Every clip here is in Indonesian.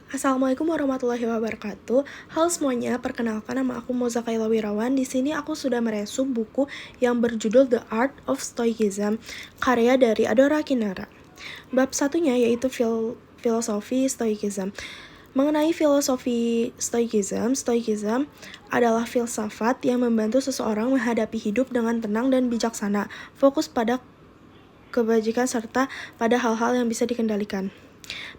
Assalamualaikum warahmatullahi wabarakatuh. Halo semuanya, perkenalkan nama aku Moza Kaila Wirawan. Di sini aku sudah meresum buku yang berjudul The Art of Stoicism, karya dari Adora Kinara. Bab satunya yaitu filosofi Stoicism. Mengenai filosofi Stoicism adalah filsafat yang membantu seseorang menghadapi hidup dengan tenang dan bijaksana, fokus pada kebajikan serta pada hal-hal yang bisa dikendalikan.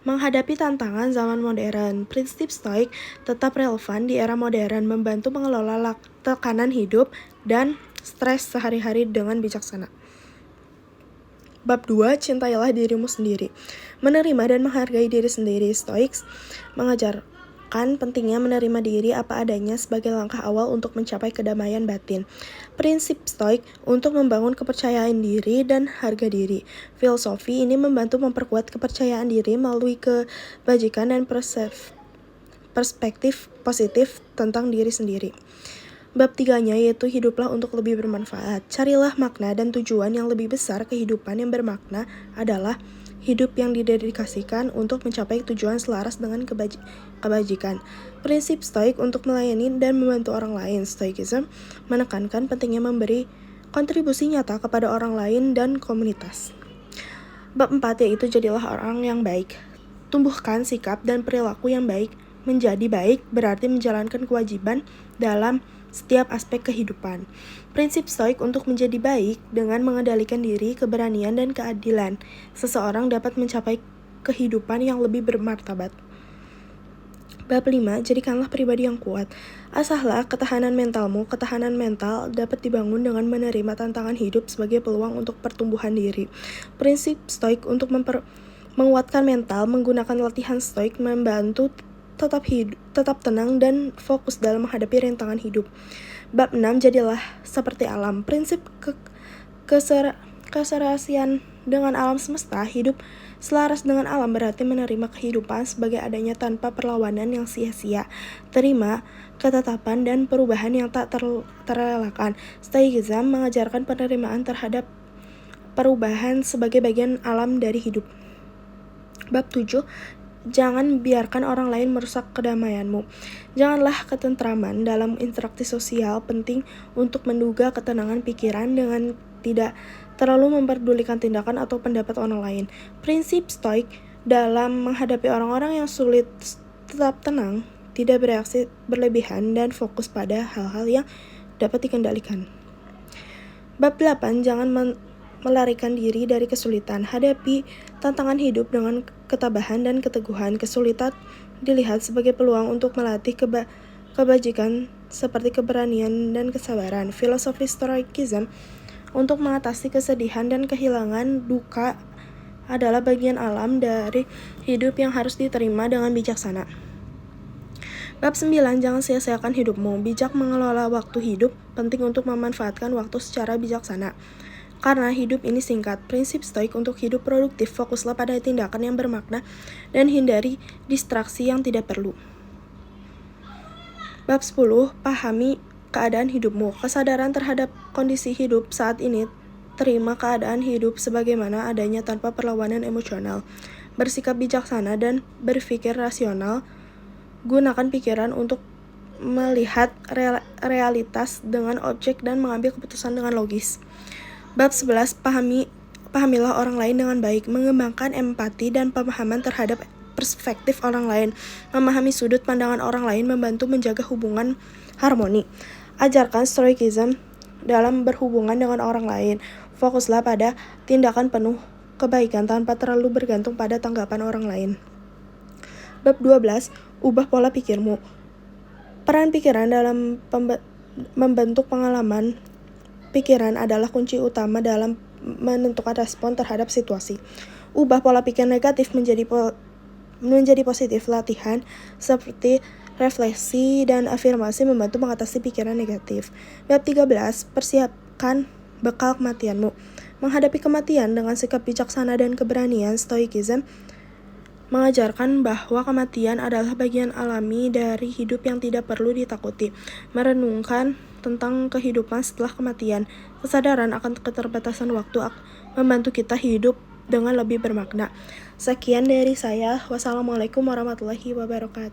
Menghadapi tantangan zaman modern, prinsip Stoik tetap relevan di era modern, membantu mengelola tekanan hidup dan stres sehari-hari dengan bijaksana. Bab 2, cintailah dirimu sendiri. Menerima dan menghargai diri sendiri. Stoics mengajarkan pentingnya menerima diri apa adanya sebagai langkah awal untuk mencapai kedamaian batin. Prinsip Stoik untuk membangun kepercayaan diri dan harga diri. Filosofi ini membantu memperkuat kepercayaan diri melalui kebajikan dan perspektif positif tentang diri sendiri. Bab 3-nya yaitu hiduplah untuk lebih bermanfaat. Carilah makna dan tujuan yang lebih besar. Kehidupan yang bermakna adalah hidup yang didedikasikan untuk mencapai tujuan selaras dengan kebajikan. Prinsip Stoik untuk melayani dan membantu orang lain. Stoicism menekankan pentingnya memberi kontribusi nyata kepada orang lain dan komunitas. Bab 4 yaitu jadilah orang yang baik. Tumbuhkan sikap dan perilaku yang baik. Menjadi baik berarti menjalankan kewajiban dalam setiap aspek kehidupan. Prinsip Stoik untuk menjadi baik dengan mengendalikan diri, keberanian, dan keadilan. Seseorang dapat mencapai kehidupan yang lebih bermartabat. Bab 5, jadikanlah pribadi yang kuat. Asahlah ketahanan mentalmu. Ketahanan mental dapat dibangun dengan menerima tantangan hidup sebagai peluang untuk pertumbuhan diri. Prinsip Stoik untuk menguatkan mental, menggunakan latihan Stoik membantu tetap tenang dan fokus dalam menghadapi rintangan hidup. Bab 6, jadilah seperti alam. Prinsip keserasian dengan alam semesta. Hidup selaras dengan alam berarti menerima kehidupan sebagai adanya tanpa perlawanan yang sia-sia. Terima ketetapan dan perubahan yang tak terelakkan. Stoicism mengajarkan penerimaan terhadap perubahan sebagai bagian alam dari hidup. Bab 7, jangan biarkan orang lain merusak kedamaianmu. Janganlah ketentraman dalam interaksi sosial penting untuk menduga ketenangan pikiran dengan tidak terlalu memperdulikan tindakan atau pendapat orang lain. Prinsip Stoik dalam menghadapi orang-orang yang sulit tetap tenang, tidak bereaksi berlebihan, dan fokus pada hal-hal yang dapat dikendalikan. Bab 8, jangan melarikan diri dari kesulitan. Hadapi tantangan hidup dengan ketabahan dan keteguhan. Kesulitan dilihat sebagai peluang untuk melatih kebajikan seperti keberanian dan kesabaran. Filosofi Stoicism untuk mengatasi kesedihan dan kehilangan duka adalah bagian alam dari hidup yang harus diterima dengan bijaksana. Bab 9, jangan sia-siakan hidupmu. Bijak mengelola waktu hidup, penting untuk memanfaatkan waktu secara bijaksana. Karena hidup ini singkat, prinsip Stoik untuk hidup produktif, fokuslah pada tindakan yang bermakna dan hindari distraksi yang tidak perlu. Bab 10, pahami keadaan hidupmu. Kesadaran terhadap kondisi hidup saat ini, terima keadaan hidup sebagaimana adanya tanpa perlawanan emosional. Bersikap bijaksana dan berpikir rasional. Gunakan pikiran untuk melihat realitas dengan objek dan mengambil keputusan dengan logis. Bab 11, pahamilah orang lain dengan baik. Mengembangkan empati dan pemahaman terhadap perspektif orang lain. Memahami sudut pandangan orang lain membantu menjaga hubungan harmoni. Ajarkan Stoicism dalam berhubungan dengan orang lain. Fokuslah pada tindakan penuh kebaikan tanpa terlalu bergantung pada tanggapan orang lain. Bab 12, ubah pola pikirmu. Peran pikiran dalam membentuk pengalaman pikiran adalah kunci utama dalam menentukan respon terhadap situasi. Ubah pola pikir negatif menjadi positif. Latihan seperti refleksi dan afirmasi membantu mengatasi pikiran negatif. Bab 13, persiapkan bekal kematianmu. Menghadapi kematian dengan sikap bijaksana dan keberanian. Stoicism mengajarkan bahwa kematian adalah bagian alami dari hidup yang tidak perlu ditakuti. Merenungkan tentang kehidupan setelah kematian. Kesadaran akan keterbatasan waktu membantu kita hidup dengan lebih bermakna. Sekian dari saya. Wassalamualaikum warahmatullahi wabarakatuh.